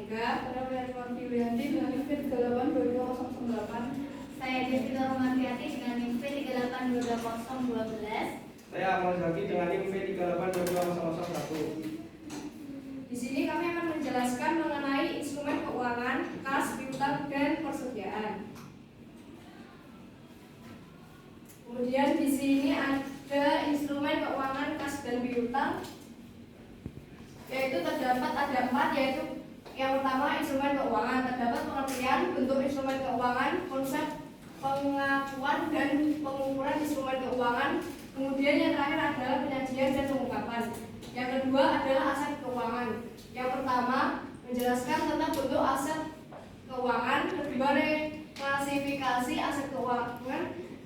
Saya Werwan Diwianti dengan NIM P382208. Saya Devita Romantiati dengan NIM P382212. Saya Amal Zaki dengan NIM P382201. Di sini kami akan menjelaskan mengenai instrumen keuangan, kas, piutang, dan persediaan. Kemudian di sini ada instrumen keuangan, kas, dan piutang, yaitu terdapat ada 4, yaitu yang pertama instrumen keuangan. Terdapat pengertian bentuk instrumen keuangan, konsep pengakuan dan pengukuran instrumen keuangan. Kemudian yang terakhir adalah penyajian dan pengungkapan. Yang kedua adalah aset keuangan. Yang pertama menjelaskan tentang bentuk aset keuangan, kedua klasifikasi aset keuangan,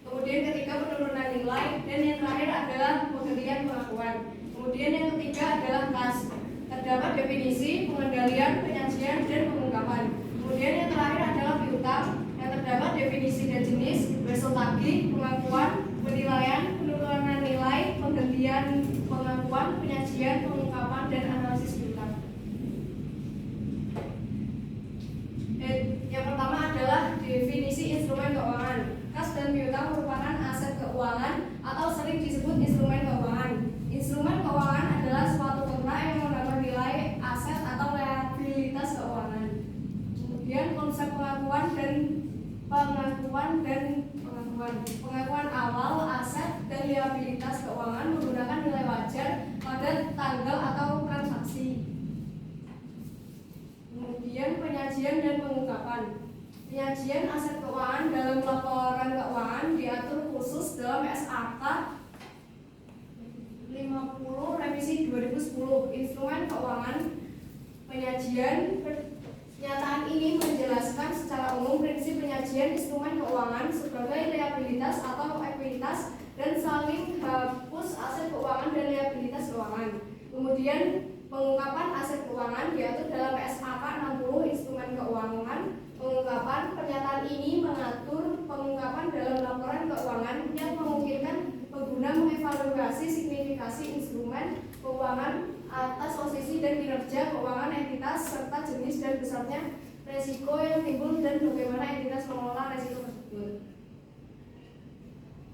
kemudian ketiga penurunan nilai, dan yang terakhir adalah penggantian pengakuan. Kemudian yang ketiga adalah kas. Terdapat definisi, pengendalian, penyajian, dan pengungkapan. Kemudian yang terakhir adalah piutang, yang terdapat definisi dan jenis, besok tagih, pengakuan, penilaian, penurunan nilai, penggantian pengakuan, penyajian, pengungkapan, dan analisis piutang. Yang pertama adalah definisi instrumen keuangan. Kas dan piutang merupakan aset keuangan atau sering disebut instrumen keuangan. Instrumen keuangan adalah suatu kontrak yang menambah nilai aset atau liabilitas keuangan. Kemudian konsep pengakuan pengakuan awal aset dan liabilitas keuangan menggunakan nilai wajar pada tanggal atau transaksi. Kemudian penyajian dan pengungkapan. Penyajian aset keuangan dalam laporan keuangan diatur khusus dalam SAK 50 revisi 2010. Instrumen keuangan penyajian. Pernyataan ini menjelaskan secara umum prinsip penyajian instrumen keuangan sebagai liabilitas atau ekuitas dan saling hapus aset keuangan dan liabilitas keuangan. Kemudian pengungkapan aset keuangan diatur dalam SAK 60 instrumen keuangan. Pengungkapan. Pernyataan ini mengatur pengungkapan dalam laporan keuangan yang memungkinkan pengguna mengevaluasi signifikasi instrumen keuangan atas posisi dan kinerja keuangan entitas serta jenis dan besarnya resiko yang timbul dan bagaimana entitas mengelola resiko tersebut.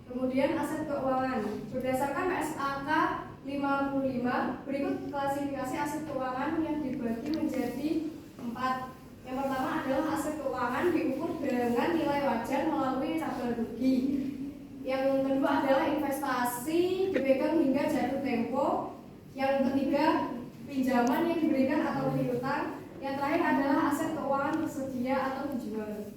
Kemudian aset keuangan. Berdasarkan SAK 55, berikut klasifikasi aset keuangan yang dibagi menjadi 4. Yang pertama adalah aset keuangan diukur dengan nilai wajar melalui tabel rugi. Yang kedua adalah investasi dipegang hingga jatuh tempo. Yang ketiga pinjaman yang diberikan atau piutang. Yang terakhir adalah aset keuangan tersedia atau dijual.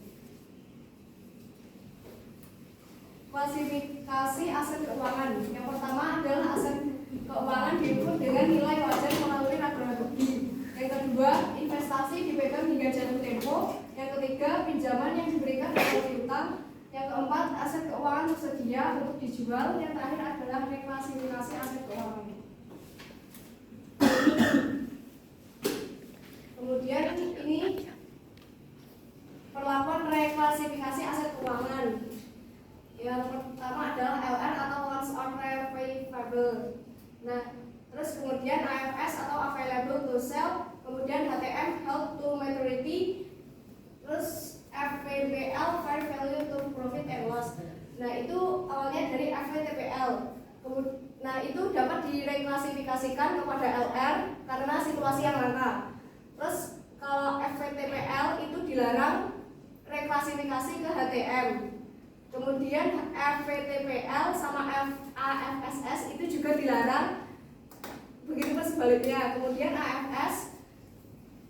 Klasifikasi aset keuangan. Yang pertama adalah aset keuangan diukur dengan nilai wajar melalui tabel rugi. Yang kedua, investasi dipegang hingga jatuh tempo. Yang ketiga, pinjaman yang diberikan atau piutang. Yang keempat, aset keuangan tersedia untuk dijual. Yang terakhir adalah reklasifikasi aset keuangan. Kemudian ini perlakuan reklasifikasi aset keuangan. Yang pertama adalah LR atau loans on receivable. Nah, terus kemudian AFS atau available to sell, kemudian HTM held to maturity, terus FVPL fair value to profit and loss. Nah, itu awalnya dari FVTPL. Nah, itu dapat direklasifikasikan kepada LR karena situasi yang langka. Terus kalau FVTPL itu dilarang reklasifikasi ke HTM. Kemudian FVTPL sama AFSS itu juga dilarang. Begitu pun sebaliknya. Kemudian AFS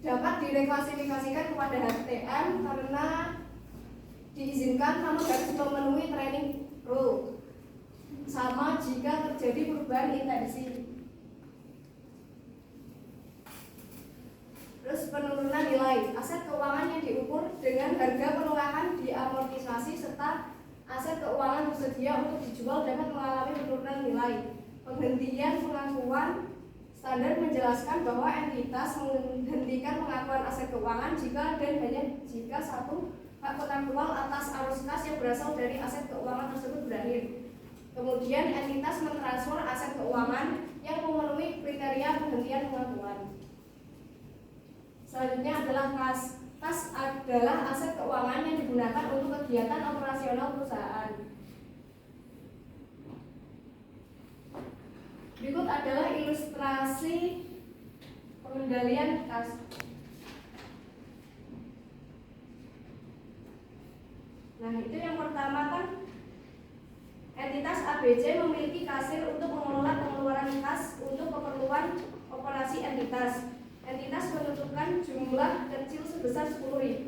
dapat direklasifikasikan kepada HTM karena diizinkan namun harus memenuhi training rule. Sama jika terjadi perubahan intensi. Terus penurunan nilai. Aset keuangan yang diukur dengan harga penurunan diamortisasi serta aset keuangan tersedia untuk dijual dapat mengalami penurunan nilai. Penghentian pengakuan. Standar menjelaskan bahwa entitas menghentikan pengakuan aset keuangan jika dan hanya jika satu hak kontraktual atas arus kas yang berasal dari aset keuangan tersebut berakhir. Kemudian entitas mentransfer aset keuangan yang memenuhi kriteria penghentian pengakuan. Selanjutnya adalah kas. Kas adalah aset keuangan yang digunakan untuk kegiatan operasional perusahaan. Berikut adalah ilustrasi pengendalian kas. Nah, itu yang pertama kan entitas ABC memiliki kasir untuk mengelola pengeluaran kas untuk keperluan operasi entitas. Entitas menentukan jumlah kecil sebesar 10.000.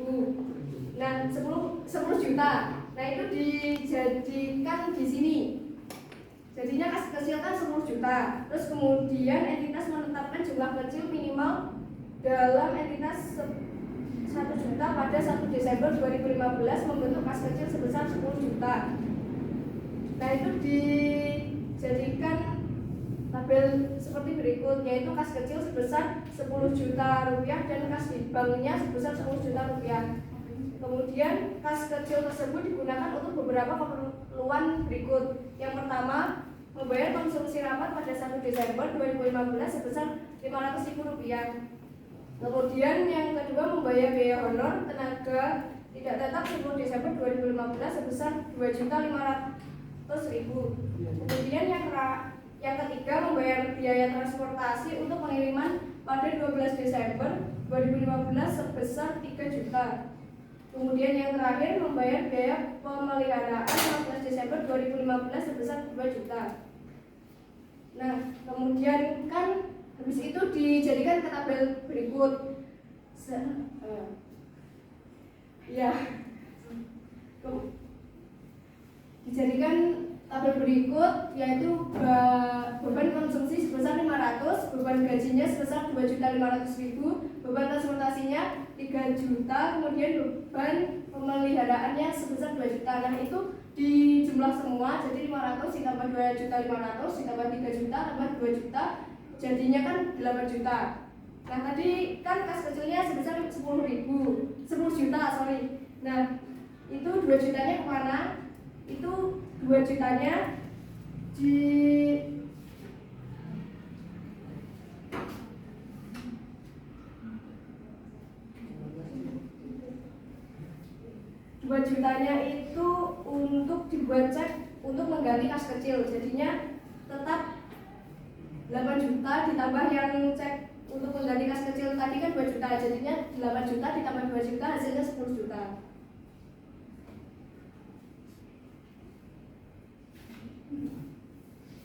Nah, 10 juta. Nah, itu dijadikan di sini. Jadinya kas kecil kan 10 juta. Terus kemudian entitas menetapkan jumlah kecil minimal dalam entitas 1 juta pada 1 Desember 2015 membentuk kas kecil sebesar 10 juta. Nah, itu dijadikan tabel seperti berikut, yaitu kas kecil sebesar 10 juta rupiah dan kas di banknya sebesar 10 juta rupiah. Kemudian kas kecil tersebut digunakan untuk beberapa keperluan berikut. Yang pertama, membayar konsumsi rapat pada 1 Desember 2015 sebesar 500.000 rupiah. Kemudian yang kedua, membayar biaya honor tenaga tidak tetap 10 Desember 2015 sebesar 2.500.000. Kemudian yang ketiga, membayar biaya transportasi untuk pengiriman pada 12 Desember 2015 sebesar 3 juta. Kemudian yang terakhir, membayar biaya pemeliharaan 15 Desember 2015 sebesar 2 juta. Nah, kemudian kan habis itu dijadikan ke tabel berikut. Dijadikan tabel berikut, yaitu beban konsumsi sebesar 500, beban gajinya sebesar 2.500.000, beban transportasinya 3 juta, kemudian beban pemeliharaannya sebesar 2 juta. Nah, itu dijumlah semua, jadi 500 ditambah 2.500.000 ditambah 3 juta tambah 2 juta, jadinya kan 8 juta. Nah, tadi kan kas kecilnya sebesar 10 juta. Nah, itu 2 jutanya kemana? Itu 2 jutanya di itu untuk dibuat cek untuk mengganti kas kecil, jadinya tetap 8 juta ditambah yang cek untuk mengganti kas kecil tadi kan 2 juta, jadinya 8 juta ditambah 2 juta hasilnya 10 juta.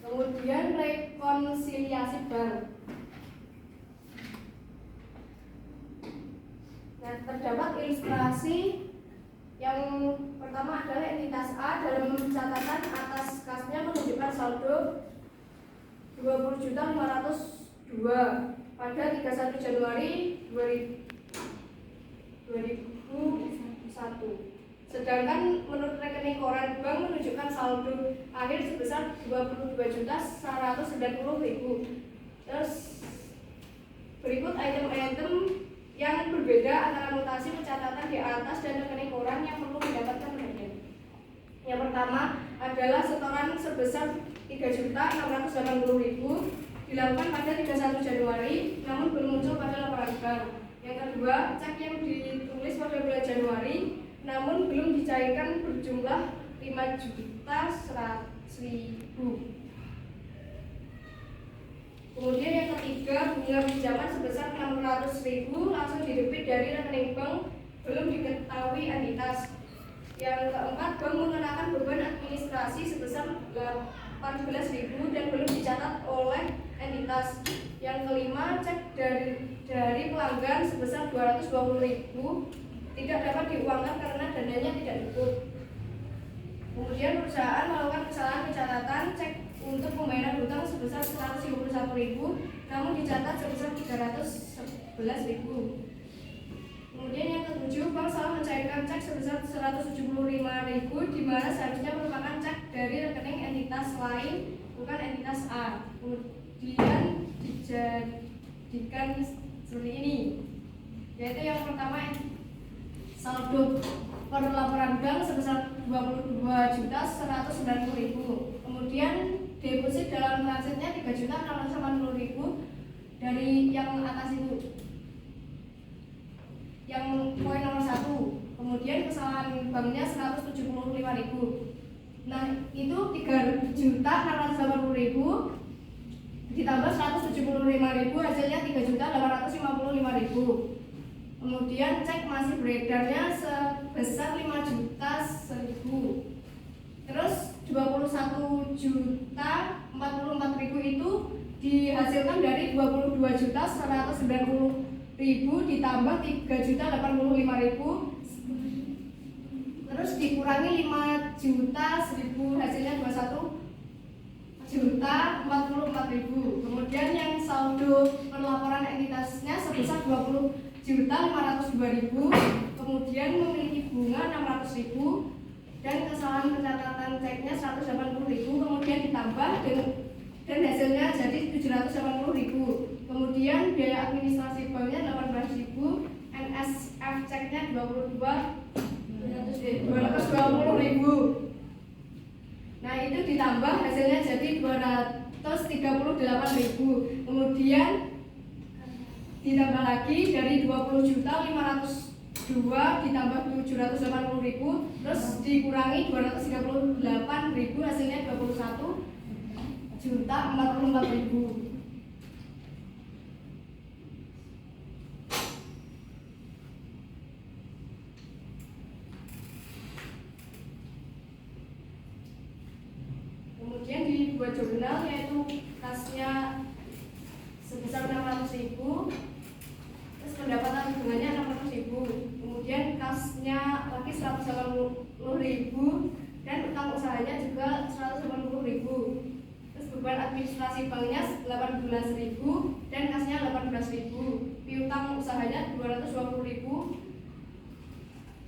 Kemudian rekonsiliasi bank. Nah, terdapat ilustrasi. Yang pertama adalah entitas A dalam catatan atas kasnya menunjukkan saldo 20.502 pada 31 Januari 2001. Sedangkan menurut rekening koran bank menunjukkan saldo akhir sebesar 22.190.000. Terus berikut item-item yang berbeda antara mutasi pencatatan di atas dan rekening koran yang perlu mendapatkan perhatian. Yang pertama adalah setoran sebesar 3.680.000 dilakukan pada 31 Januari namun belum muncul pada laporan bank. Yang kedua, cek yang ditulis pada bulan Januari namun belum dicairkan berjumlah 5.100.000. Kemudian yang ketiga, bunga pinjaman sebesar 600.000 langsung didebit dari rekening bank belum diketahui entitas. Yang keempat, bank mengenakan beban administrasi sebesar 14.000 dan belum dicatat oleh entitas. Yang kelima, cek dari pelanggan sebesar 220.000 tidak dapat diuangkan karena dananya tidak cukup. Kemudian perusahaan melakukan kesalahan pencatatan cek untuk pembayaran hutang sebesar 151.000 namun dicatat sebesar 311.000. Kemudian yang ketujuh, bank salah mencairkan cek sebesar 175.000 di mana seharusnya merupakan cek dari rekening entitas lain bukan entitas A. Kemudian dijadikan seperti ini, yaitu yang pertama saldo per laporan bank sebesar 22.190.000. Kemudian deposit dalam transitnya 3.680.000 dari yang atas itu. yang poin nomor 1. Kemudian kesalahan banknya 175.000. Nah, itu 3.680.000 ditambah 175.000 hasilnya 3.855.000. Kemudian cek masih beredarnya sebesar 5.100.000. Terus 21.044.000 itu dihasilkan dari 22.190.000 ditambah 3.085.000. Terus dikurangi 5.100.000 hasilnya 21.044.000. Kemudian yang saldo pelaporan entitasnya sebesar 20.502.000. Kemudian memiliki bunga 600.000 dan kesalahan pencatatan ceknya 180.000. Kemudian ditambah dan hasilnya jadi 780.000. Kemudian biaya administrasi banknya 18.000. NSF ceknya 220.000. Nah, itu ditambah hasilnya jadi 238.000. Kemudian ditambah lagi dari 20.502 ditambah 780.000, terus dikurangi 238.000 hasilnya 21.044.000. Kemudian dibuat jurnal yaitu kasnya sebesar 600.000, terus pendapatan hubungannya 600.000, kemudian kasnya lagi 180.000 dan utang usahanya juga 180.000. Terus beban administrasi banknya 18.000 dan kasnya 18.000. Piutang usahanya 220.000.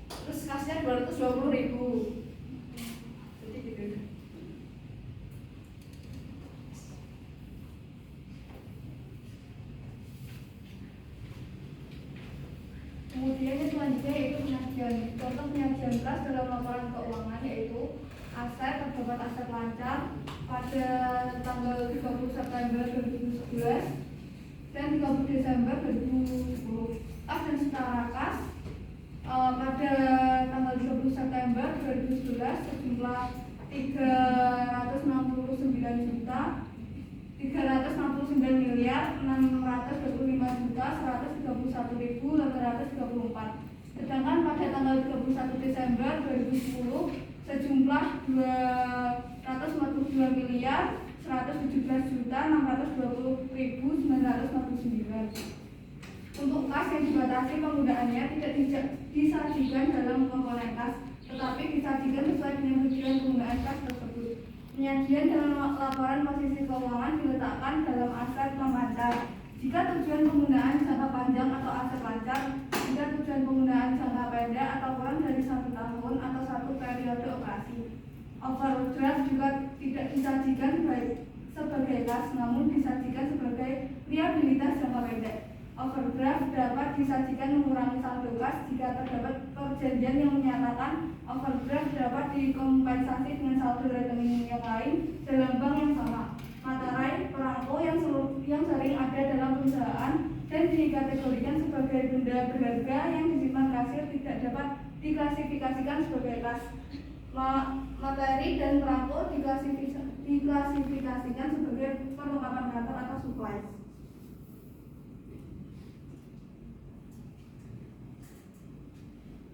Terus kasnya 220.000. Jadi gitu. Kemudian yang selanjutnya yaitu penyajian. Contoh penyajian kas dalam laporan keuangan yaitu aset terdapat aset lancar pada tanggal 30 September 2011 dan 30 Desember 2010. Kas dan setara kas pada tanggal 30 September 2011 sejumlah 369.631.131.834. Sedangkan pada tanggal 31 Desember 2010 sejumlah 217.117.620.949. Untuk kas yang dibatasi penggunaannya tidak disajikan dalam komponen kas, tetapi disajikan sesuai dengan tujuan penggunaan kas tersebut. Penyajian dalam laporan posisi keuangan diletakkan dalam aset memancar jika tujuan penggunaan jangka panjang atau aset lancar, jika tujuan penggunaan jangka pendek atau kurang dari 1 tahun atau 1 periode operasi. Overdraft juga tidak disajikan sebagai kas, namun disajikan sebagai liabilitas jangka pendek. Overdraft dapat disajikan mengurangi saldo kas jika terdapat perjanjian yang menyatakan overdraft dapat dikompensasi dengan saldo rekening yang lain dalam bank yang sama. Materai perangko yang sering ada dalam perusahaan dan dikategorikan sebagai benda berharga yang disimpan kasir tidak dapat diklasifikasikan sebagai kas. Materi dan perangko diklasifikasikan sebagai perlengkapan kantor atau supplies.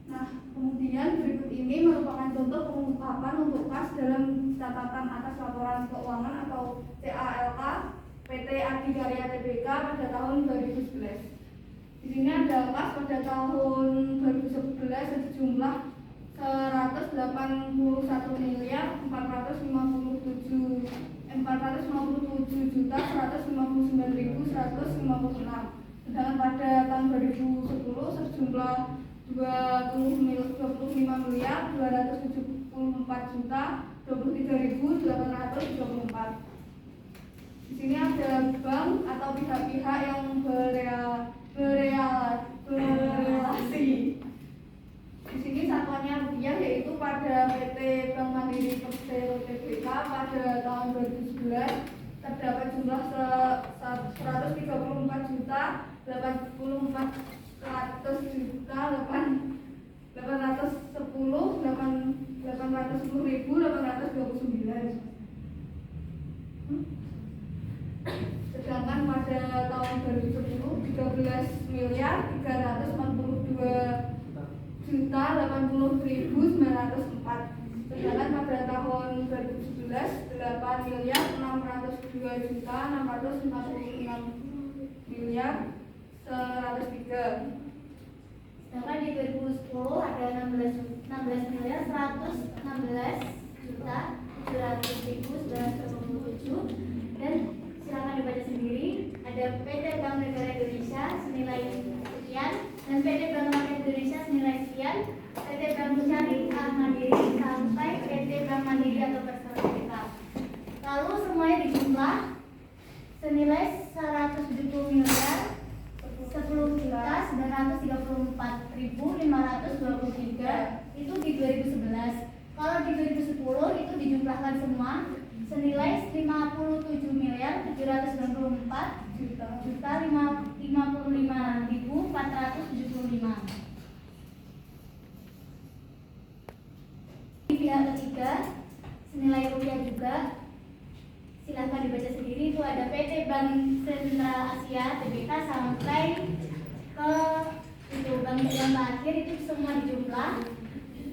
Nah, kemudian berikut ini merupakan contoh pengungkapan untuk kas dalam catatan atas laporan keuangan atau CALK PT Adikarya Tbk pada tahun 2011. Di sini ada kas pada tahun 2011 sejumlah 457.159.156. Sedangkan pada tahun 2010 sejumlah 25.274.023.834. Di sini ada bank atau pihak-pihak yang berelasi. Di sini satuannya rupiah yaitu pada PT Bank Mandiri Persero Tbk pada tahun 2011 terdapat jumlah 134.084.100 juta 810.829. Sedangkan pada tahun 2010 13.342.080.904. Sedangkan pada tahun 2011 8.642.103. Sedangkan di 2010 ada 16.927.927. Dan silakan dibaca sendiri. Ada PT Bank Negara Indonesia senilai sekian dan PT Bank Rakyat Indonesia senilai sekian, PT Bank Syariah Mandiri sampai PT Bank Mandiri atau Perserikatan. Lalu semuanya dijumlah senilai 170 miliar 10.934.523 itu di 2011. Kalau di 2010 itu dijumlahkan semua senilai 57 miliar 790.055.475. Di pihak ketiga senilai rupiah juga, silahkan dibaca sendiri. Itu ada PT Bank Sentral Asia (TBK) sampai ke itu bank yang terakhir, itu semua dijumlah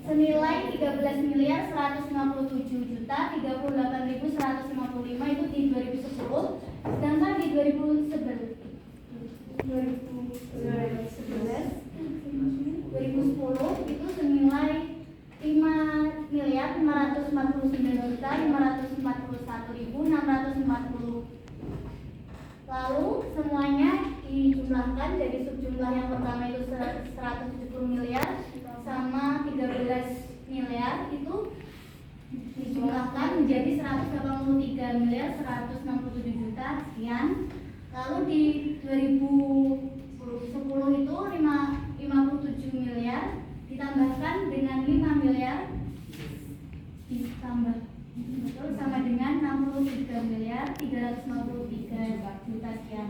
senilai 13.157.038.155 itu di 2010. Sedangkan di 2010 itu senilai 5.549.541.640. Lalu semuanya dijumlahkan dari subjumlah yang pertama itu 170 miliar sama 13 miliar itu dijumlahkan menjadi 183 miliar 167 juta sekian. Lalu di 2010 itu 57 miliar ditambahkan dengan 5 miliar ditambah betul sama dengan 63 miliar 353 juta sekian.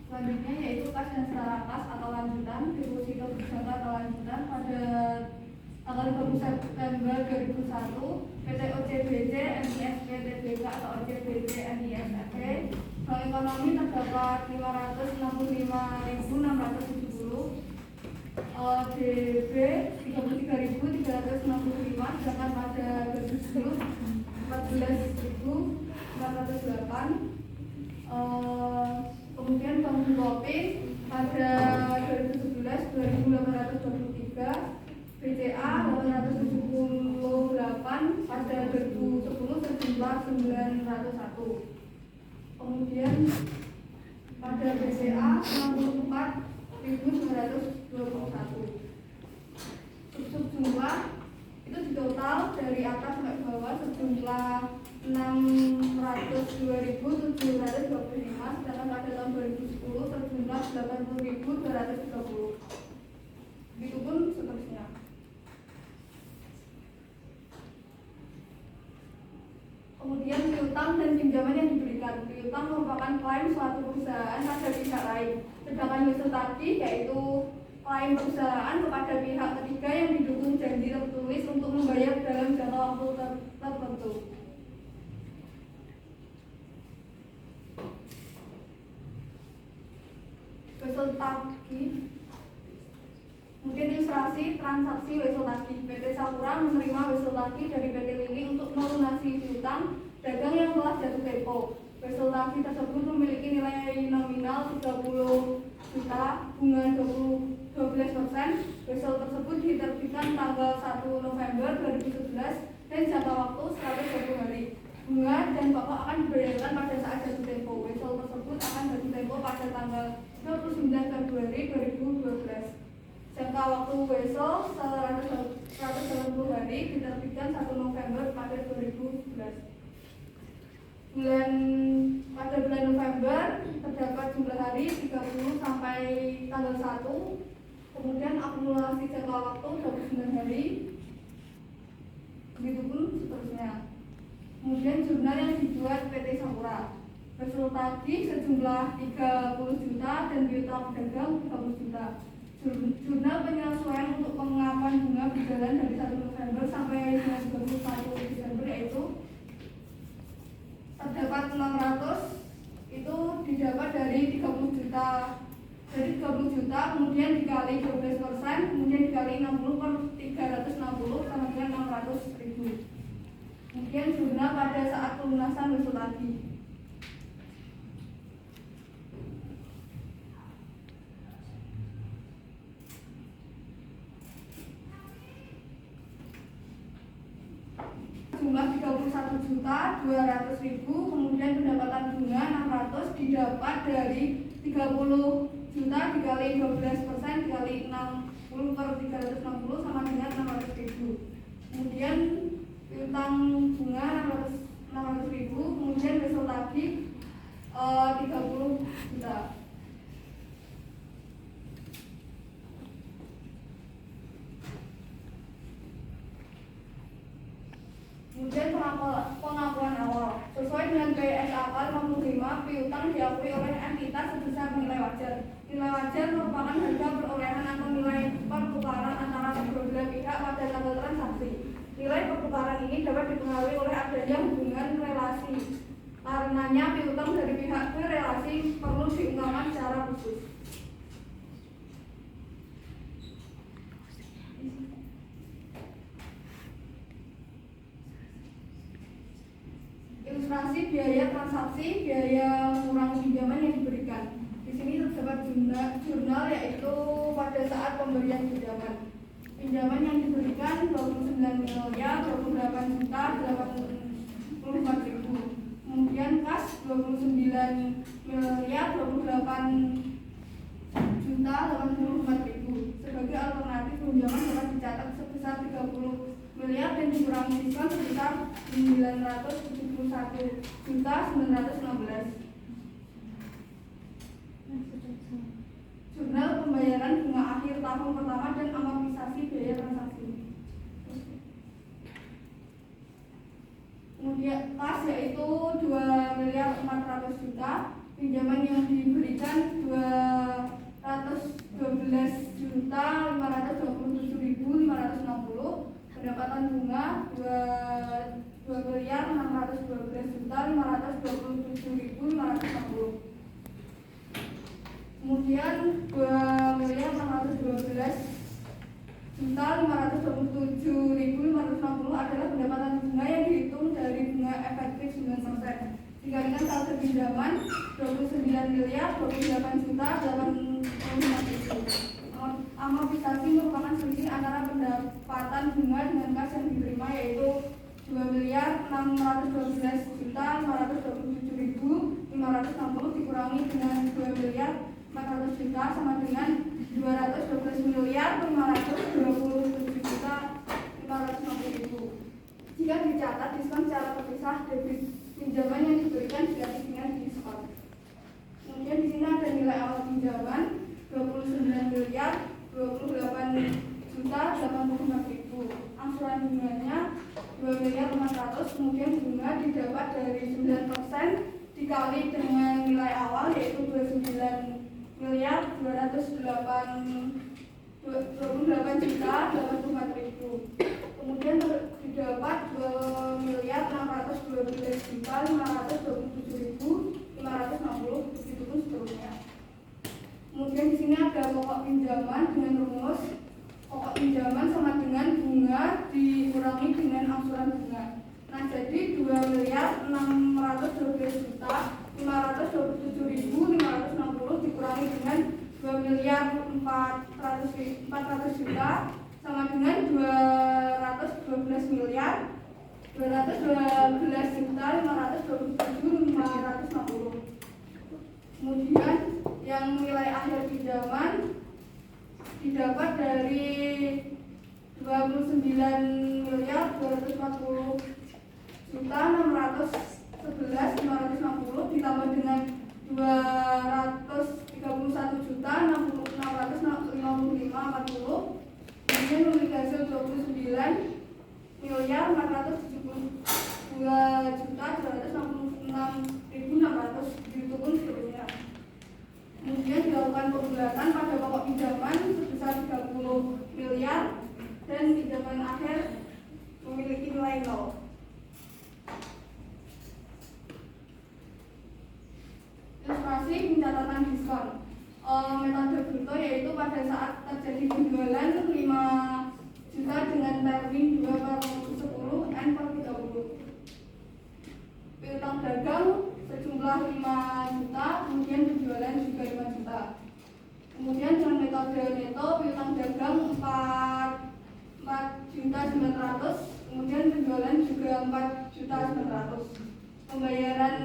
Selanjutnya yaitu kas dan setara kas atau lanjutan, deposito berjangka atau lanjutan. Pada tanggal 20 September 2001, PT OCBC NISP TBK atau OCBC NISP Bank Ekonomi terdapat 565.670, DB 33.365, sedangkan pada 2010 14.408. Kemudian Bank Bukopin pada 2011 2.823, BCA 878 pada 2010 sejumlah 901. Kemudian pada BCA 64.921. Sejumlah itu di total dari atas sampai bawah sejumlah 602.725, sedangkan pada tahun 2010 sejumlah 80.230. Begitupun seterusnya. Kemudian piutang dan pinjaman yang diberikan. Piutang merupakan klaim suatu perusahaan pada pihak lain, sedangkan hutang yaitu klaim perusahaan kepada pihak ketiga yang didukung janji tertulis untuk membayar dalam jangka waktu tertentu. Wesel tagih. Kemudian ilustrasi transaksi wesel tagih. PT Sakura menerima wesel tagih dari PT Lili untuk melunasi piutang dagang yang telah jatuh tempo. Wesel tagih tersebut memiliki nilai nominal 30 juta, bunga 12%. Wesel tersebut diterbitkan tanggal 1 November 2011 dan jangka waktu 120 hari. Bunga dan pokok akan dibayarkan pada saat jatuh tempo. Wesel tersebut akan jatuh tempo pada tanggal 29 Februari 2012. Jangka waktu wesel 180 hari diterbitkan 1 November pada 2011. Pada bulan November terdapat jumlah hari 30 sampai tanggal 1. Kemudian akumulasi jangka waktu 29 hari. Begitupun seterusnya. Kemudian jurnal yang dibuat PT Sakura. Besok tagih sejumlah 30 juta dan piutang pedagang 30 juta. Jurnal penyesuaian untuk pengungkapan bunga berjalan dari 1 November sampai dengan 31 Desember yaitu terdapat 600 itu didapat dari 30 juta, dari 30 juta kemudian dikali 12%, kemudian dikali 60 per 360 sama dengan 600.000. Kemudian jurnal pada saat pelunasan besok lagi. Jumlah 31.200.000, kemudian pendapatan bunga 600 didapat dari 30 juta dikali 12% dikali 60 per 360 sama dengan 600.000. Kemudian piutang bunga 600.000, kemudian besok lagi 30 juta. Kemudian pengakuan awal sesuai dengan PSAK 55, piutang diakui oleh entitas sebesar nilai wajar. Nilai wajar merupakan harga perolehan atau nilai pertukaran antara kedua belah pihak pada tanggal transaksi. Nilai pertukaran ini dapat dipengaruhi oleh adanya hubungan relasi. Karenanya piutang dari pihak ke relasi perlu diungkapkan secara khusus. Ilustrasi biaya transaksi, biaya mengurangi pinjaman yang diberikan. Di sini terdapat jurnal yaitu pada saat pemberian pinjaman. Pinjaman yang diberikan 29 miliar, 28 juta, 84.000. Kemudian kas 29 miliar, 28 juta, 84.000. Sebagai alternatif pinjaman dapat dicatat sebesar 30 miliar dan dikurangi diskon sebesar 971 juta 916. Jurnal pembayaran bunga akhir tahun pertama dan amortisasi biaya transaksi. Kemudian kas yaitu 2 miliar 400 juta, pinjaman yang diberikan 212 juta 527.560, pendapatan bunga 2 miliar 612 juta 527.560. Kemudian 2 miliar 612 juta 527.560 adalah pendapatan bunga yang dihitung dari bunga efektif 9%. Dikalikan saldo pinjaman 29 miliar 28 juta 85.000. Amortisasi merupakan selisih antara pendapatan bunga dengan kas yang diterima yaitu 2 miliar 612 juta 527.560 dikurangi dengan 2 miliar 400 juta sama dengan 212 miliar 527 juta 560.000. Jika dicatat diskon secara terpisah, debit pinjaman yang diberikan diganti dengan diskon. Kemudian di sini ada nilai awal pinjaman 29 miliar 28 juta 85.000. Angsuran bunganya 2 miliar 400, kemudian bunga didapat dari 9% dikali dengan nilai awal yaitu 29 miliar 28 juta 84.000. Kemudian didapat 2 miliar 612 juta 527.560, begitu pun seterusnya. Kemudian di sini ada pokok pinjaman dengan rumus pokok pinjaman sama dengan bunga dikurangi dengan angsuran bunga. Nah, jadi 2 miliar 612 juta 527.560 dikurangi dengan 2 miliar 400 juta sama dengan 212 miliar 212 juta 527.560. Kemudian yang nilai akhir pinjaman didapat dari 29 miliar 240 juta 611.560 ditambah dengan 231 juta 655.40, kemudian memiliki hasil 29 miliar 472 juta 266.600. kasih pencatatan diskon. Metode bruto yaitu pada saat terjadi penjualan 5 juta dengan terming 2/10 N per 30. Piutang dagang sejumlah 5 juta, kemudian penjualan juga 5 juta. Kemudian dengan metode neto, piutang dagang 4.900.000, kemudian penjualan juga 4.900.000. Pembayaran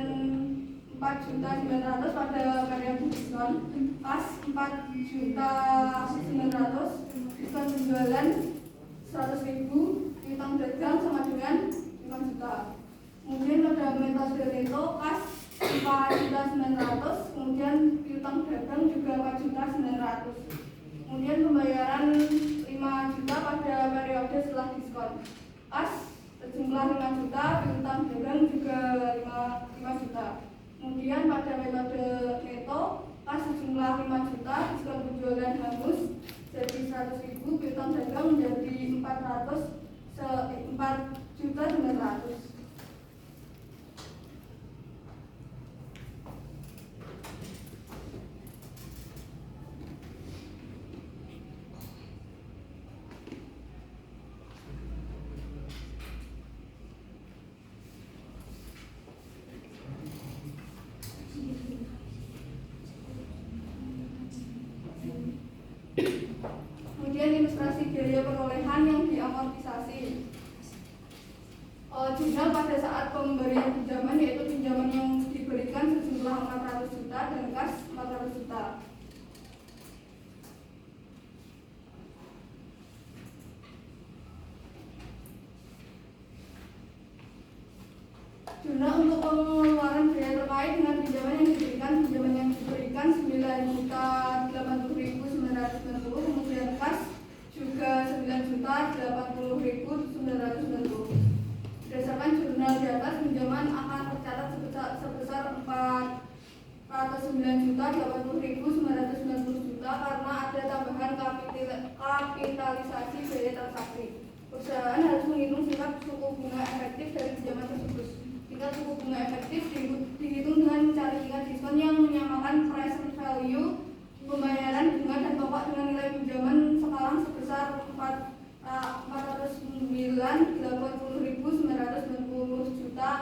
4.900.000 pada variabel diskon, pas 4.900.000, diskon penjualan 100.000, piutang dagang sama dengan 5 juta. Kemudian pada metode neto, pas 4.900.000, kemudian piutang dagang juga 4.900.000. Kemudian pembayaran 5 juta pada periode setelah diskon, pas sejumlah 5 juta, piutang dagang juga 5 juta. Kemudian pada metode neto, pas sejumlah 5 juta, diskon penjualan hangus jadi 100.000, piutang dagang menjadi 4.900.000. Kemudian ilustrasi biaya perolehan yang diamortisasi. Jurnal pada saat pemberian pinjaman yaitu pinjaman yang diberikan sejumlah 400 juta dan kas 400 juta. Jurnal untuk pengeluaran biaya terkait dengan pinjaman yang diberikan 9.80.990, kemudian kas juga 9.80.990. Berdasarkan jurnal di atas, pinjaman akan tercatat sebesar 409.80.990 karena ada tambahan kapitalisasi biaya transaksi. Perusahaan harus menghitung tingkat suku bunga efektif dari pinjaman tersebut. Tingkat suku bunga efektif dihitung dengan mencari tingkat diskon yang menyamakan present value pembayaran bunga dan pokok dengan nilai pinjaman sekarang sebesar 409.80.990 juta.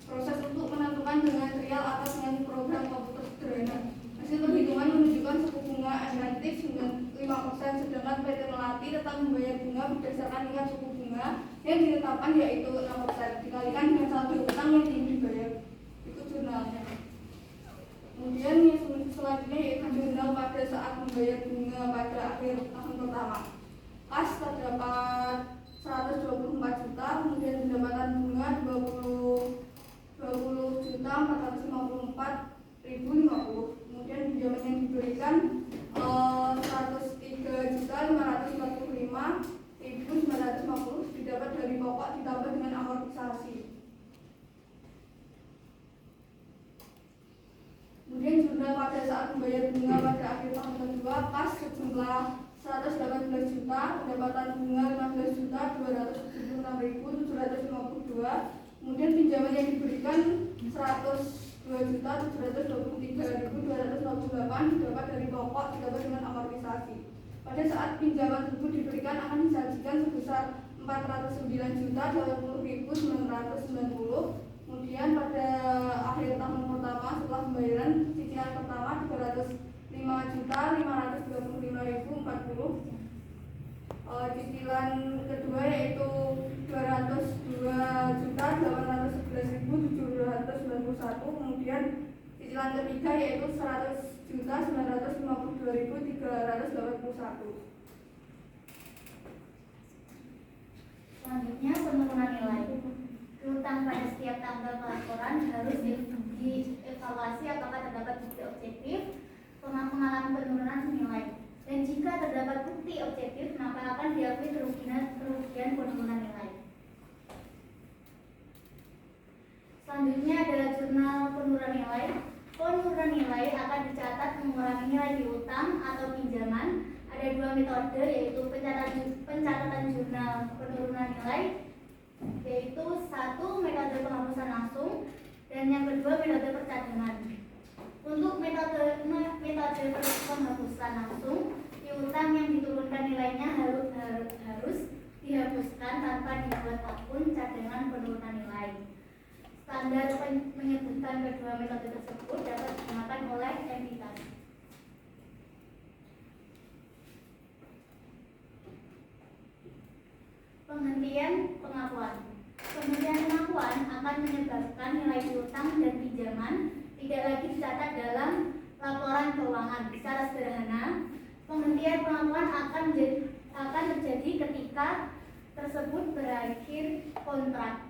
Proses untuk menentukan dengan trial atau dengan program komputer sederhana. Hasil perhitungan menunjukkan suku bunga efektif 5%, sedangkan PT Melati tetap membayar bunga berdasarkan tingkat suku bunga yang ditetapkan yaitu 6%, dikalikan dengan saldo utang yang ingin dibayar. Itu jurnalnya. Kemudian yang selanjutnya yaitu jurnal pada saat membayar bunga pada akhir tahun pertama. Kas terdapat 124 juta, kemudian pendapatan bunga 20.454.050. Kemudian pinjaman yang diberikan 103.545.950 didapat dari pokok ditambah dengan amortisasi. Kemudian jurnal pada saat membayar bunga pada akhir tahun kedua, kas sejumlah 118 juta, pendapatan bunga 15.276.752. Kemudian pinjaman yang diberikan 102.723.258 didapat dari pokok ditambah dengan amortisasi. Pada saat pinjaman tersebut diberikan akan disajikan sebesar 409.080.990. Kemudian pada akhir tahun pertama setelah pembayaran cicilan pertama 305.535.040. Cicilan kedua yaitu 202.811.791. Kemudian cicilan ketiga yaitu 100.952.381. Selanjutnya penurunan nilai. Piutang pada setiap tanggal pelaporan harus dievaluasi apakah terdapat bukti objektif mengalami penurunan nilai. Dan jika terdapat bukti objektif, maka akan diakui kerugian penurunan nilai. Selanjutnya adalah jurnal penurunan nilai. Penurunan nilai akan dicatat mengurangi nilai piutang atau pinjaman. Ada dua metode, yaitu pencatatan jurnal penurunan nilai, yaitu satu metode penghapusan langsung dan yang kedua metode percadangan. Untuk metode penghapusan langsung, piutang yang diturunkan nilainya harus dihapuskan tanpa dibuat akun cadangan penurunan nilai. Standar menyebutkan kedua metode tersebut dapat digunakan oleh entitas. Penghentian pengakuan. Penghentian pengakuan akan menyebabkan nilai piutang dan pinjaman tidak lagi dicatat dalam laporan keuangan. Secara sederhana, penghentian pengakuan akan terjadi ketika tersebut berakhir kontrak.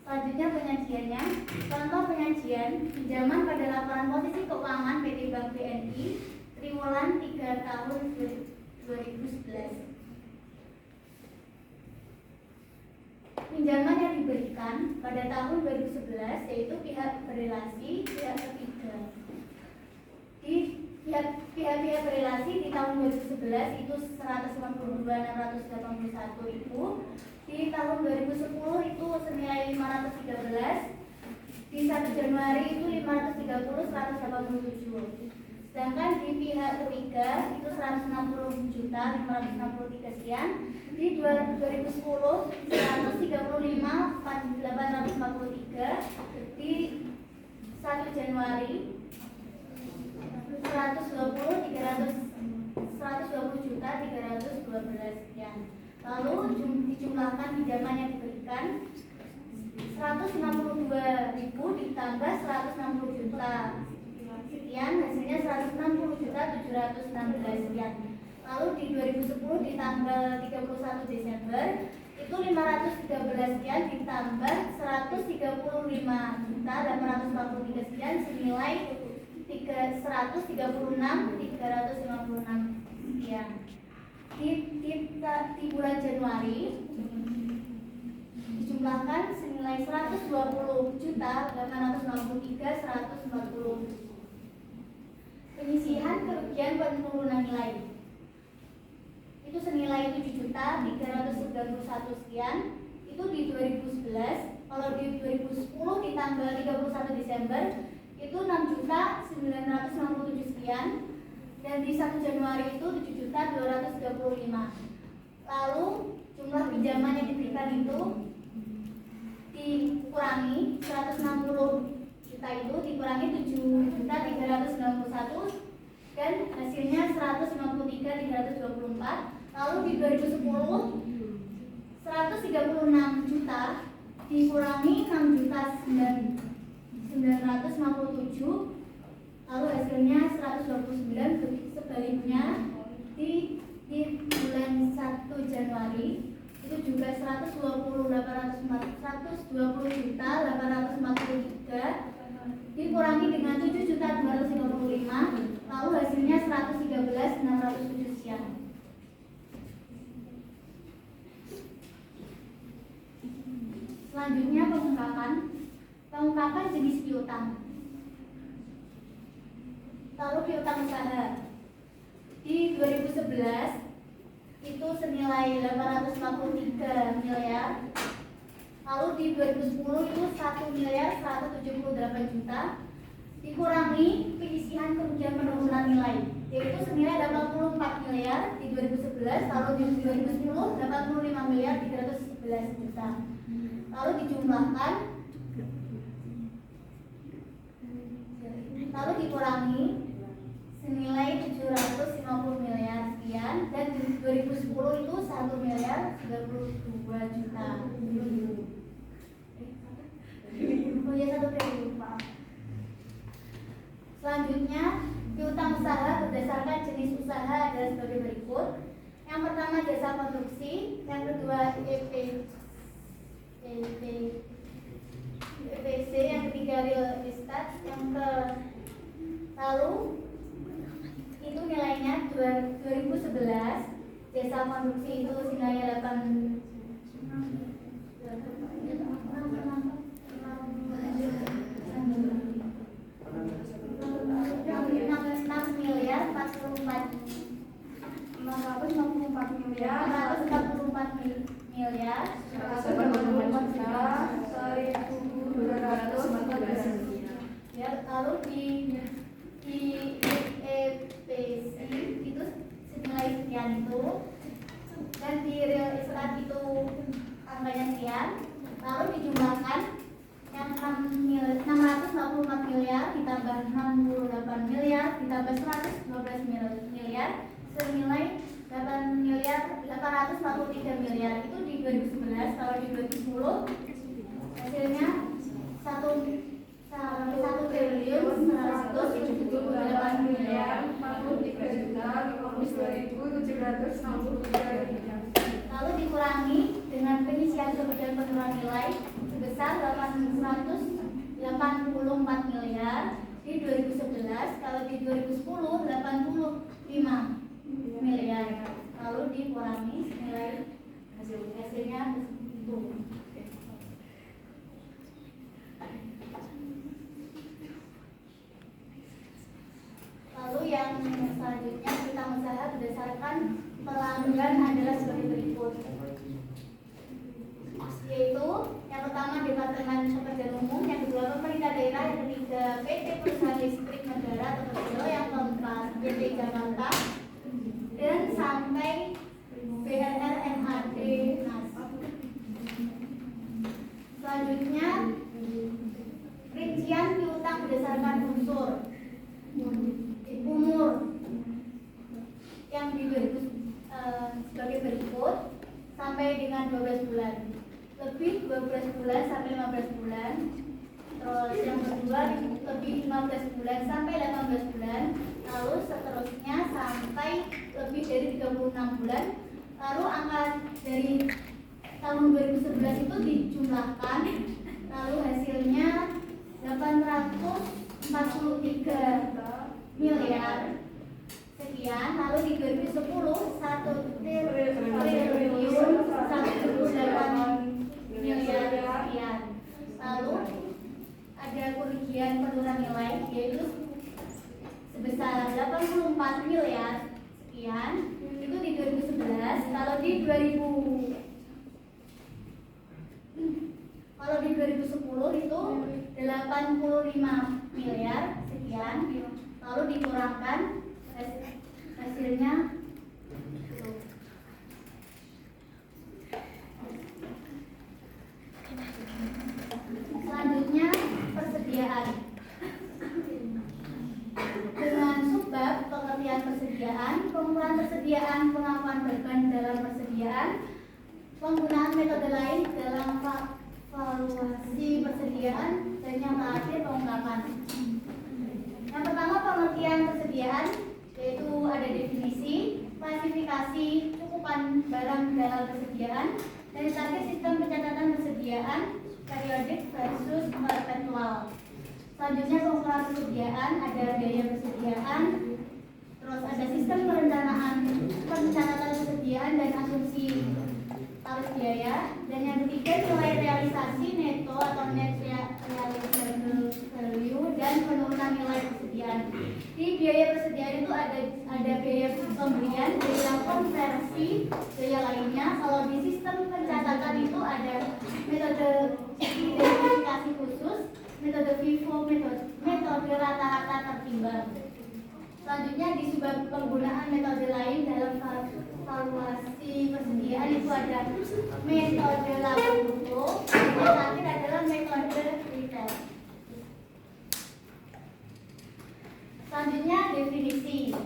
Selanjutnya penyajiannya. Contoh penyajian pinjaman pada laporan posisi keuangan PT Bank BNI triwulan 3 tahun 2011. Pinjaman yang diberikan pada tahun 2011 yaitu pihak berelasi, pihak ketiga. Di pihak-pihak berelasi di tahun 2011 itu 152.681 ribu. Di tahun 2010 itu senilai 513. Di 1 Januari itu 530.187. Sedangkan di pihak ketiga itu 160.563 sekian. Di 2010 135.843. Di 1 Januari 120.312 sekian. Lalu dijumlahkan pinjaman yang diberikan 162.000 ditambah 160 juta sekian, hasilnya 160.716 sekian. Lalu di 2010 di tanggal 31 Desember itu 513 sekian ditambah 135.843 sekian senilai 136.356 sekian. Di bulan Januari dijumlahkan senilai 120.863.140. Penyisihan kerugian penurunan nilai itu senilai 7.391 sekian. Itu di 2011. Kalau di 2010 di tanggal 31 Desember itu 6.967 sekian. Dan di 1 Januari itu 7.235. Lalu jumlah pinjaman yang diberikan itu dikurangi 160 juta itu dikurangi 7.391 dan hasilnya 153.324. Lalu di 2010 136 juta dikurangi 6.957. Lalu hasilnya 129. Sebaliknya di bulan 1 Januari itu juga 120.843 dikurangi dengan 7.235. Lalu hasilnya 113.607 sekian. Selanjutnya pengungkapan jenis piutang. Lalu piutang usaha di 2011 itu senilai 853 miliar. Lalu di 2010 itu 1.178 juta dikurangi penyisihan kerugian penurunan nilai yaitu senilai 84 miliar di 2011. Lalu di 2010 85.311 juta. Lalu dijumlahkan, lalu dikurangi senilai 750 miliar sekian. Dan di 2010 itu 1.032 juta. Oh ya, 1 triliun, Pak. Selanjutnya piutang usaha berdasarkan jenis usaha adalah sebagai berikut. Yang pertama jasa konstruksi, yang kedua EPC, yang ketiga real estate, lalu itu nilainya 2011 jasa konstruksi itu nilainya 6 miliar 44 miliar 144 miliar 144 juta 1.000 ditambah 68 miliar ditambah 112 miliar senilai 8 miliar 843 miliar. Itu di 2011. Kalau di 2010 hasilnya 1 triliun 178 miliar. 43.052.763 rupiah. Lalu dikurangi dengan pengisian kemudian penurunan nilai sebesar 884 miliar di 2011. Kalau di 2010 85 miliar. Lalu dikurangi nilai hasilnya itu. Lalu yang selanjutnya kita usaha berdasarkan pelanggan adalah sebagai berikut, yaitu yang pertama Departemen Pekerjaan Umum, yang kedua pemerintah daerah, yang ketiga PT Perusahaan Listrik Negara atau PLTO, yang keempat PT Jakarta, dan sampai BRR MAD NAS. Selanjutnya rincian piutang berdasarkan unsur umur yang di sebagai berikut sampai dengan 12 bulan, lebih 12 bulan sampai 15 bulan, terus yang kedua lebih 15 bulan sampai 18 bulan, lalu seterusnya sampai lebih dari 36 bulan. Lalu angka dari tahun 2011 itu dijumlahkan, lalu hasilnya 843 miliar sekian. Lalu di 2010 1 triliun 178 miliar sekian. Lalu ada kerugian penurunan nilai yaitu sebesar 84 miliar sekian. Itu di 2011. Kalau di 2010 itu 85 miliar sekian. Lalu dikurangkan hasilnya selanjutnya persediaan. Dengan subbab pengertian persediaan, pengumpulan persediaan, pengakuan beban dalam persediaan, penggunaan metode lain dalam valuasi persediaan, dan yang terakhir pengungkapan. Yang pertama pengertian persediaan, yaitu ada definisi, klasifikasi, cukupan barang dalam persediaan, dan terakhir sistem pencatatan persediaan, periodik versus perpetual. Selanjutnya pengukuran persediaan, ada biaya persediaan, terus ada sistem perencanaan pencatatan persediaan dan asumsi tarif biaya, dan yang ketiga nilai realisasi neto atau net realizable value dan penurunan nilai persediaan. Di biaya persediaan itu ada biaya pembelian, biaya konversi, biaya lainnya. Kalau di sistem pencatatan itu ada metode identifikasi khusus, metode FIFO, metode rata-rata tertimbang. Selanjutnya di subbab penggunaan metode lain dalam valuasi persediaan itu ada metode laba bruto, yang terakhir adalah metode retail. Selanjutnya definisi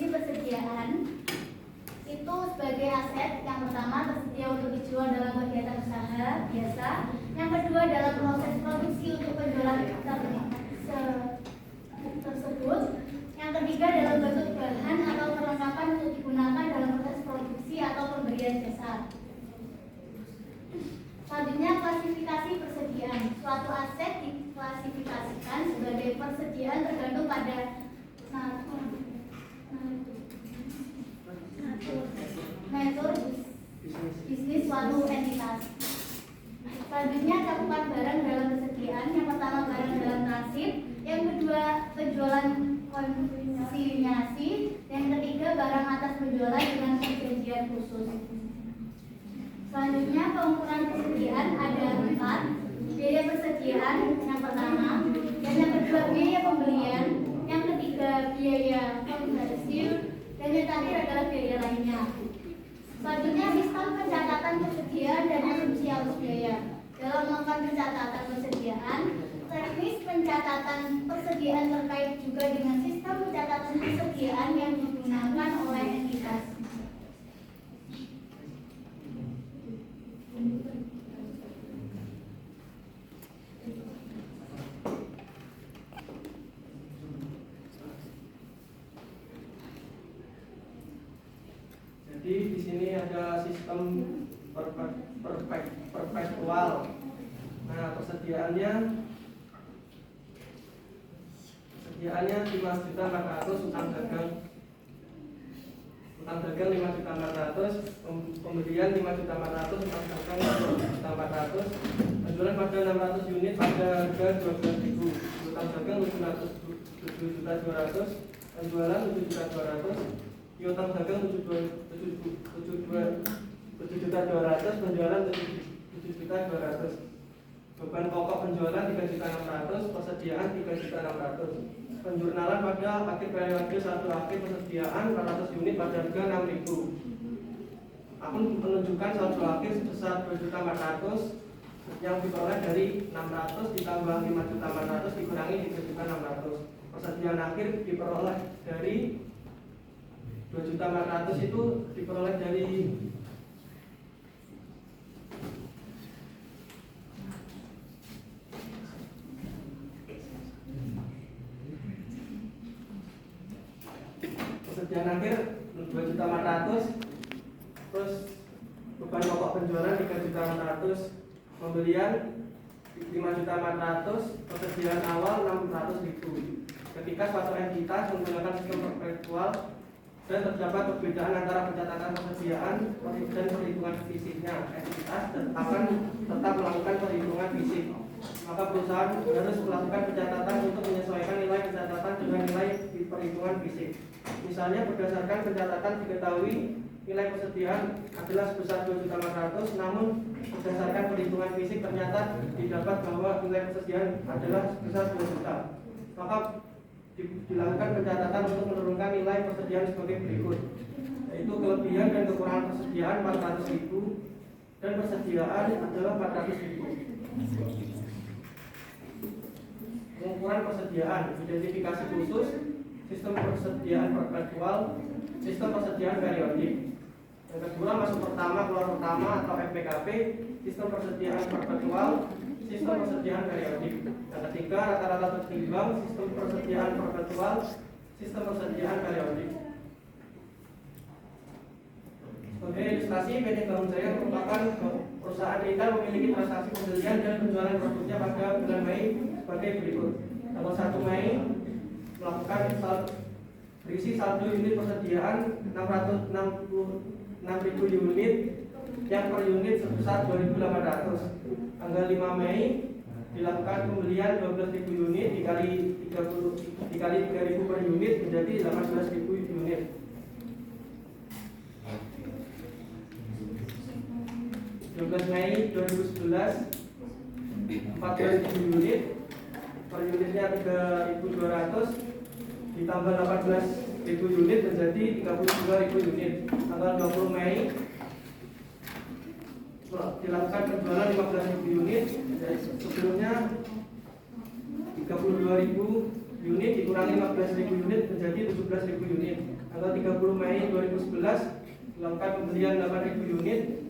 persediaan itu sebagai aset. Yang pertama tersedia untuk dijual dalam kegiatan usaha biasa, yang kedua dalam proses produksi untuk penjualan tersebut, yang ketiga dalam bentuk bahan atau perlengkapan untuk digunakan dalam proses produksi atau pemberian jasa. Selanjutnya klasifikasi persediaan. Suatu aset diklasifikasikan sebagai persediaan tergantung pada natur bisnis suatu entitas. Selanjutnya cakupan barang dalam persediaan. Yang pertama barang dalam transit, yang kedua penjualan konsinyasi, yang ketiga barang atas penjualan dengan perjanjian khusus. Selanjutnya pengukuran persediaan ada 4. Biaya persediaan yang pertama, dan yang kedua biaya pembelian, yang ketiga biaya konversi, dan yang terakhir adalah biaya lainnya. Selanjutnya sistem pencatatan persediaan dan asumsi arus biaya. Dalam melakukan pencatatan persediaan, teknis pencatatan persediaan terkait juga dengan sistem pencatatan persediaan yang digunakan oleh entitas. Jadi di sini ada sistem perpetual. Nah, persediaannya 5.400.000 utang dagang 5.400.000, pembelian 5.400.000, utang dagang 5.400.000, penjualan pada 600 unit pada harga 12.000, utang dagang 7.200.000, penjualan 7.200.000, piutang dagang 7.200.000, penjualan 7.200.000. Beban pokok penjualan 3.600.000, persediaan 3.600.000. Penjurnalan pada akhir periode 1 akhir persediaan 400 unit pada harga 6.000. Aku menunjukkan 1 akhir sebesar 2.400.000 yang diperoleh dari 600 ditambah 5.400.000 dikurangi 3.600.000. Persediaan akhir diperoleh dari 2.400.000 itu diperoleh dari persediaan akhir 2.400.000, terus beban pokok penjualan 3.400.000, pembelian 5.400.000, persediaan awal 600.000. Ketika suatu entitas menggunakan sistem perpetual dan terdapat perbedaan antara pencatatan persediaan dan perhitungan fisiknya, entitas akan tetap melakukan perhitungan fisik. Maka perusahaan harus melakukan pencatatan untuk menyesuaikan nilai pencatatan dengan nilai perhitungan fisik. Misalnya berdasarkan pencatatan diketahui nilai persediaan adalah sebesar 2.400.000, namun berdasarkan perhitungan fisik ternyata didapat bahwa nilai persediaan adalah sebesar 2 juta. Maka dilakukan pencatatan untuk menurunkan nilai persediaan sebagai berikut, yaitu kelebihan dan kekurangan persediaan 400.000 dan persediaan adalah 400.000. Pengukuran persediaan, identifikasi khusus, sistem persediaan perpetual, sistem persediaan periodik. Yang kedua masuk pertama keluar pertama atau FPKP, sistem persediaan perpetual, sistem persediaan periodik. Yang ketiga rata-rata tertimbang, sistem persediaan perpetual, sistem persediaan periodik. Sebagai ilustrasi, PT Bangun Jaya merupakan perusahaan retail memiliki transaksi pembelian dan penjualan produknya pada bulan Mei sebagai berikut. Tanggal 1 Mei melakukan berisi saldo unit persediaan 606.000 unit yang per unit sebesar 2.800. Tanggal 5 Mei dilakukan pembelian 12.000 unit dikali 3.000 per unit menjadi 18.000 unit. 12 Mei 2011 14.000 unit, per unitnya 3.200 ditambah 18.000 unit menjadi 32.000 unit. Tanggal 20 Mei dilakukan penjualan 15.000 unit, jadi sebelumnya 32.000 unit dikurangi 15.000 unit menjadi 17.000 unit. Tanggal 30 Mei 2011 dilakukan pembelian 8.000 unit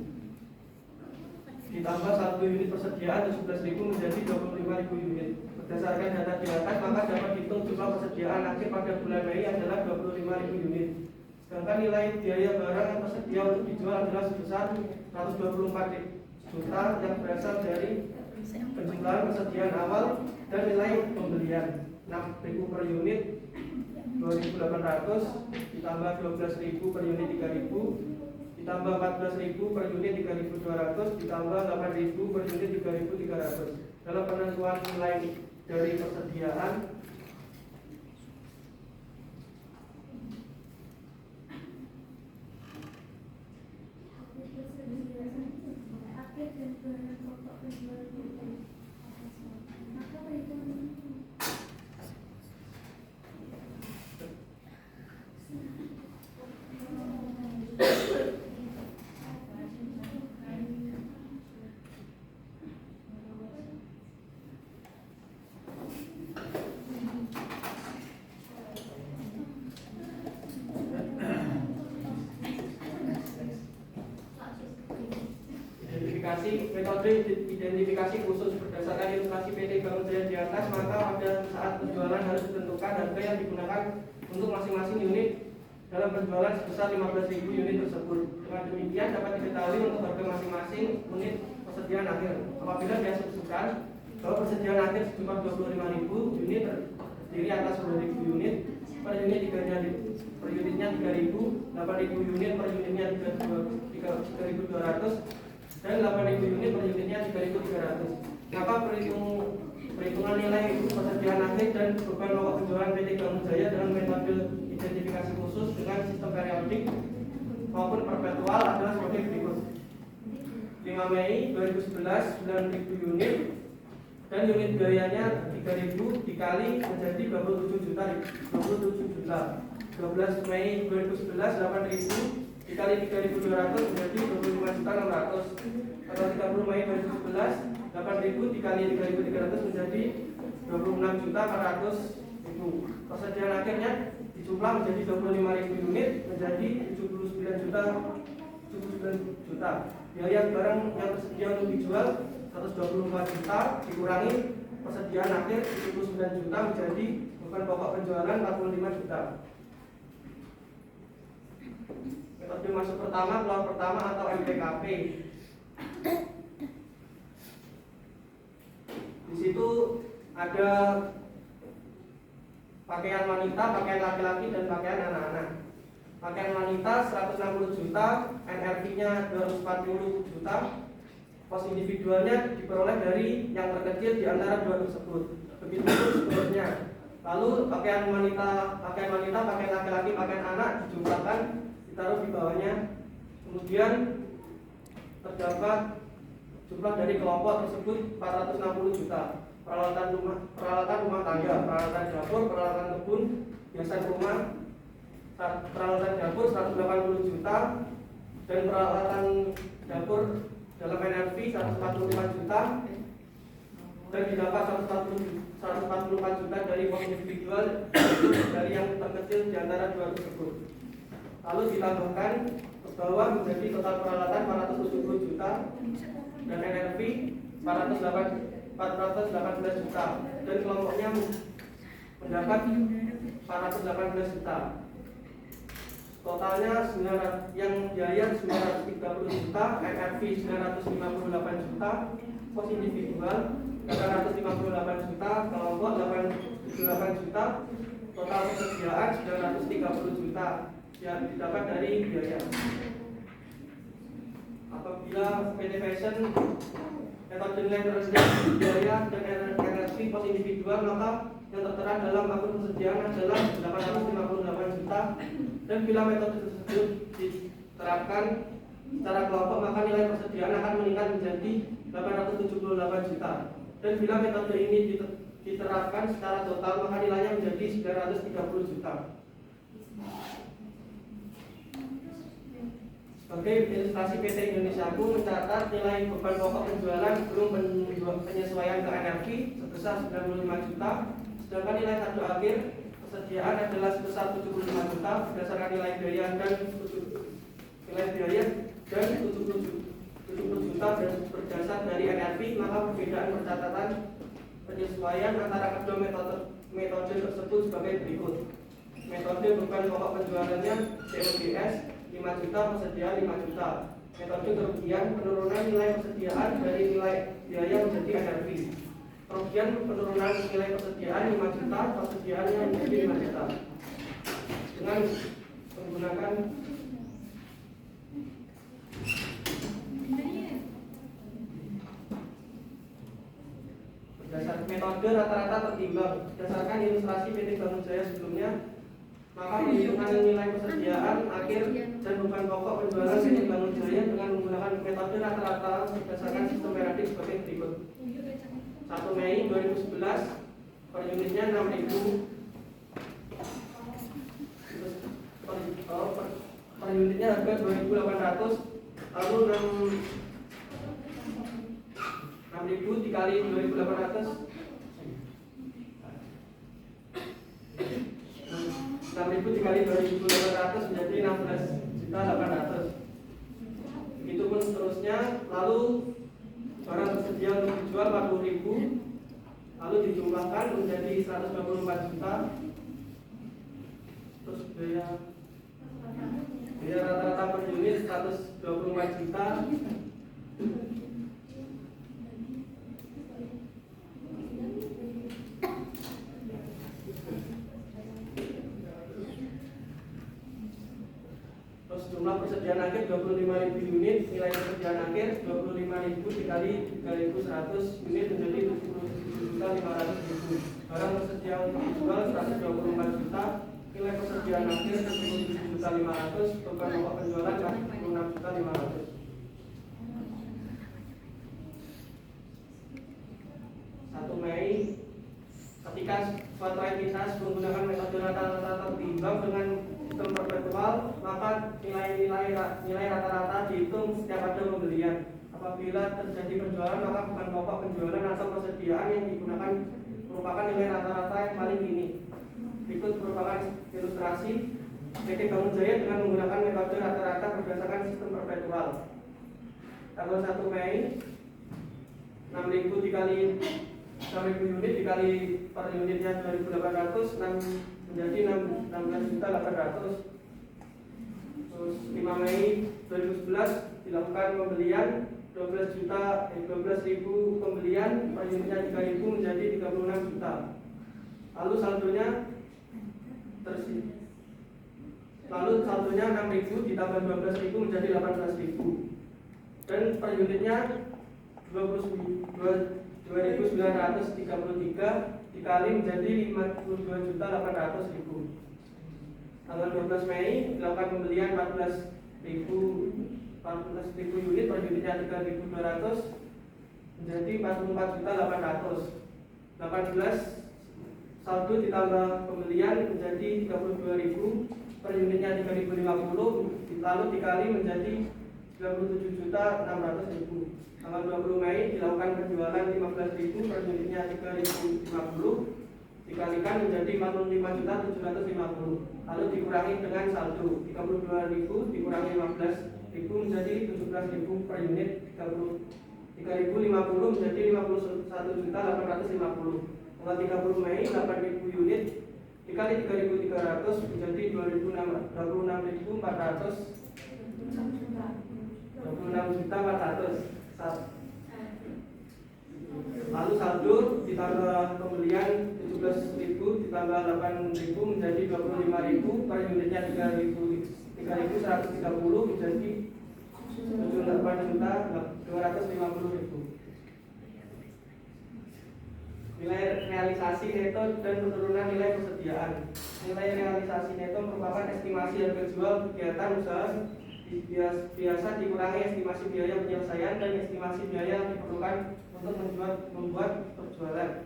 ditambah 1 unit persediaan 17.000 menjadi 25.000 unit. Berdasarkan data di atas, maka dapat dihitung jumlah persediaan akhir pada bulan Mei adalah 25.000 unit. Sedangkan nilai biaya barang yang tersedia untuk dijual adalah sebesar 124 juta yang berasal dari penjualan persediaan awal dan nilai pembelian 6.000 per unit 2.800 ditambah 12.000 per unit 3.000 ditambah 14.000 per unit 3.200 ditambah 8.000 per unit 3.300. Dalam penentuan nilai dari persediaan metode identifikasi khusus berdasarkan ilustrasi PT Bangun Jaya di atas, maka pada saat penjualan harus ditentukan harga yang digunakan untuk masing-masing unit dalam penjualan sebesar 15.000 unit tersebut. Dengan demikian dapat diketahui untuk harga masing-masing unit persediaan akhir. Apabila diasumsikan bahwa persediaan akhir sejumlah 25.000 unit terdiri atas 10.000 unit per unit 3.000 per unitnya 3.000, 8.000 unit per unitnya 3.200 dan 8.000 unit per unitnya 3.300. Maka perhitungan nilai persediaan akhir dan beban pokok penjualan PT Bangun Jaya dengan metode identifikasi khusus dengan sistem periodik maupun perpetual adalah sebagai berikut. 5 Mei 2011 9.000 unit dan unit biayanya 3.000 dikali menjadi 27 juta. 12 Mei 2011 8.000 dikali 3.200 menjadi 25.600. Tanggal 30 Mei 2011 8.000 dikali 3.300 menjadi 26.400.000. Persediaan akhirnya dijumlah menjadi 25.000 unit menjadi 79 juta. Biaya barang yang tersedia untuk dijual 124 juta dikurangi persediaan akhir 79 juta menjadi beban pokok penjualan 45 juta. Metode masuk pertama, keluar pertama atau MPKP. Di situ ada pakaian wanita, pakaian laki-laki dan pakaian anak-anak. Pakaian wanita 160 juta, NRV-nya 240 juta. Pos individualnya diperoleh dari yang terkecil di antara dua tersebut. Begitu seterusnya. Lalu pakaian wanita, pakaian laki-laki, pakaian anak dijumlahkan, ditaruh di bawahnya. Kemudian terdapat jumlah dari kelompok tersebut 460 juta. Peralatan rumah tangga, peralatan dapur, peralatan kebun, hiasan rumah, peralatan dapur 180 juta dan peralatan dapur dalam NRV 145 juta dan didapat 144 juta dari pos individual dari yang terkecil di antara dua tersebut. Lalu ditambahkan ke bawah menjadi total peralatan 470 juta dan NRV 418 juta dan kelompoknya mendapat 418 juta. Totalnya yang biaya 930 juta, NRV 958 juta, pos individual 858 juta, kelompok 88 juta, total persediaan 930 juta yang didapat dari biaya. Apabila PT Fashion metode nilai terendah biaya dan NRV pos individual, maka yang tertera dalam akun persediaan adalah 858 juta dan bila metode tersebut diterapkan secara kelompok maka nilai persediaan akan meningkat menjadi 878 juta dan bila metode ini diterapkan secara total maka nilainya menjadi 930 juta. Sebagai ilustrasi PT Indonesia Aku mencatat nilai beban pokok penjualan belum penyesuaian ke NRV sebesar 95 juta, sedangkan nilai saldo akhir persediaan adalah sebesar 75 juta berdasarkan nilai biaya dan 70 juta dan berdasar dari NRV, maka perbedaan pencatatan penyesuaian antara kedua metode tersebut sebagai berikut. Metode beban pokok penjualannya COGS 5 juta, persediaan 5 juta. Metode kerugian penurunan nilai persediaan dari nilai biaya menjadi NRV. Kerugian penurunan nilai persediaan 5 juta, persediaannya menjadi 5 juta. Dengan menggunakan berdasarkan metode rata-rata tertimbang berdasarkan ilustrasi PT Bangun Jaya sebelumnya, maka perhitungan nilai persediaan akhir dan beban pokok penjualan PT Bangun Jaya dengan menggunakan metode rata-rata berdasarkan sistem periodik sebagai berikut. 1 Mei 2011 per unitnya 6.000 per unitnya harga 2.800, lalu 6.000 dikali 2.800 6.000 dikali 2.800 menjadi 16.800. Begitupun seterusnya. Lalu dijumlahkan menjadi 124 juta. Terus biaya rata-rata per unit 124 juta. Terus jumlah persediaan akhir 25.000 unit, nilai persediaan akhir 25.000 dikali 3.100 unit menjadi 77.500.000. Barang persediaan untuk dijual 124 juta, nilai persediaan akhir 77.500, total pokok penjualan 46.500. 1 Mei, ketika suatu entitas menggunakan metode rata-rata tertimbang dengan sistem perpetual, maka nilai rata-rata dihitung setiap ada pembelian. Apabila terjadi penjualan, maka bukan pokok penjualan atau persediaan yang digunakan merupakan nilai rata-rata yang paling tinggi. Berikut merupakan ilustrasi PT Bangun Jaya dengan menggunakan metode rata-rata berdasarkan sistem perpetual. Tanggal 1 Mei, 6.000 dikali 6.000 unit dikali per unitnya 2.800, menjadi 16.800. Terus 5 Mei 2011 dilakukan pembelian 12.000 pembelian, per unitnya 3.000 menjadi 36 juta. Lalu saldonya 6.000 ditambah 12.000 menjadi 18.000, dan per unitnya 2.933 dikali menjadi 52.800.000. Tanggal 12 Mei dilakukan pembelian 14.000 unit, per unitnya 3.200 menjadi 44.800. 18 saldo ditambah pembelian menjadi 32.000, per unitnya 3.050, lalu dikali menjadi 97.600.000. Tanggal 20 Mei dilakukan penjualan 15.000, per unitnya 3.050, dikalikan menjadi 45.750, lalu dikurangi dengan saldo 32.000 dikurangi 15.000 menjadi 17.000, per unit 3.050 menjadi 51.850. Tanggal 30 Mei 8.000 unit dikali 3.300 menjadi 26.400. Lalu saldo ditambah pembelian 17.000 ditambah 8.000 menjadi 25.000, per unitnya 3.130 menjadi 78.250.000. Nilai realisasi neto dan penurunan nilai persediaan. Nilai realisasi neto merupakan estimasi harga jual kegiatan usaha biasa dikurangi estimasi biaya penyelesaian dan estimasi biaya yang diperlukan untuk membuat perjualan.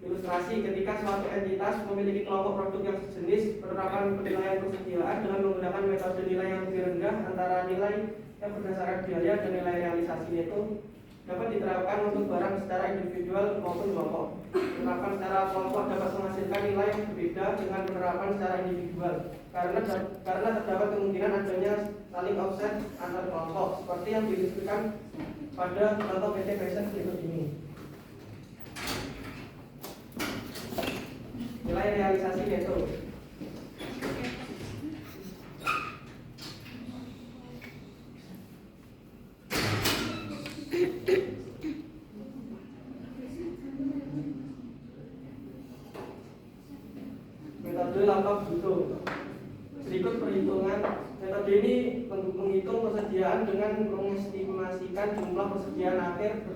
Ilustrasi, ketika suatu entitas memiliki kelompok produk yang sejenis, penerapan penilaian persediaan dengan menggunakan metode nilai yang lebih rendah antara nilai yang berdasarkan biaya dan nilai realisasi neto dapat diterapkan untuk barang secara individual maupun kelompok. Penerapan secara kelompok dapat menghasilkan nilai yang berbeda dengan penerapan secara individual karena terdapat kemungkinan adanya saling offset antar kelompok seperti yang diilustrasikan pada contoh PT Fashion berikut ini. Nilai realisasi neto. Metode lapak butuh. Berikut perhitungan. Metode ini menghitung persediaan dengan mengestimasikan jumlah persediaan akhir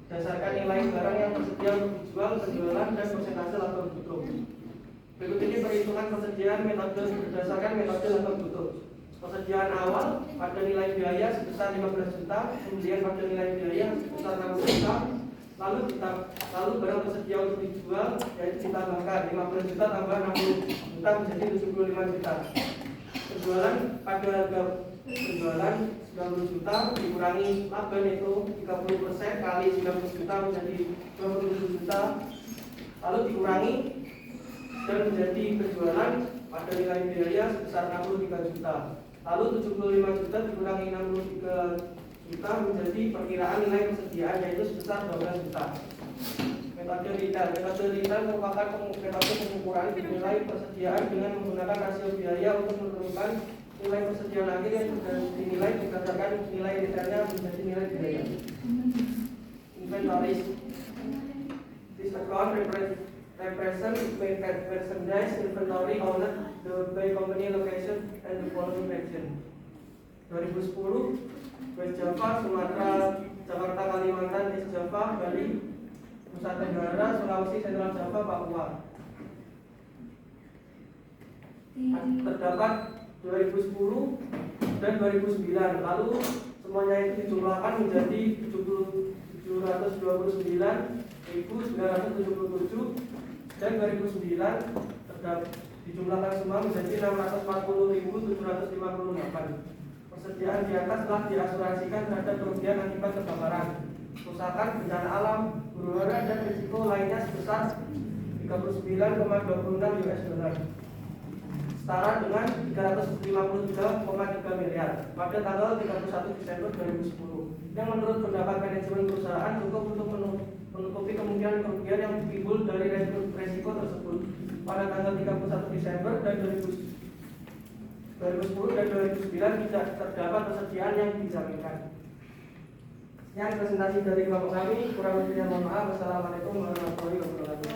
berdasarkan nilai barang yang tersedia untuk dijual, penjualan, dan persentase laba butuh. Berikut ini perhitungan persediaan metode berdasarkan metode laba butuh. Persediaan awal pada nilai biaya sebesar 15 juta, kemudian pada nilai biaya sebesar 60 juta, lalu barang tersedia untuk dijual yaitu ditambahkan 15 juta tambah 60 juta menjadi 75 juta. Penjualan pada harga penjualan 90 juta dikurangi laba neto 30% kali 90 juta menjadi 27 juta, lalu dikurangi dan menjadi penjualan pada nilai biaya sebesar 63 juta, lalu 75 juta dikurangi 63 juta menjadi perkiraan nilai persediaan yaitu sebesar 12 juta. Metode retail merupakan metode pengukuran nilai persediaan dengan menggunakan rasio biaya untuk menentukan nilai persediaan akhir yang sudah dinilai berdasarkan nilai retailnya menjadi nilai biaya. Inventories. This account represent merchandise inventory owned by company location and the following region. 2010 West Java, Sumatera, Jakarta, Kalimantan, East Java, Bali, Nusa Tenggara, Sulawesi, Sentral Java, Papua. Terdapat 2010 dan 2009. Lalu semuanya itu dijumlahkan menjadi 729.977 dan 2009 dijumlahkan semua menjadi 640.758. Persediaan di atas telah diasuransikan terhadap kerugian akibat kebakaran, kerusakan, bencana alam, huru-hara dan risiko lainnya sebesar 39,26 US dollar, setara dengan 353,3 miliar pada tanggal 31 Desember 2010. Yang menurut pendapat manajemen perusahaan cukup untuk menutupi kemungkinan kerugian yang timbul dari resiko tersebut pada tanggal 31 Desember dan 2010 dan 2009 tidak terdapat persediaan yang dijaminkan. Yang presentasi dari kelompok kami, kurang lebihnya mohon maaf. Wassalamualaikum warahmatullahi wabarakatuh.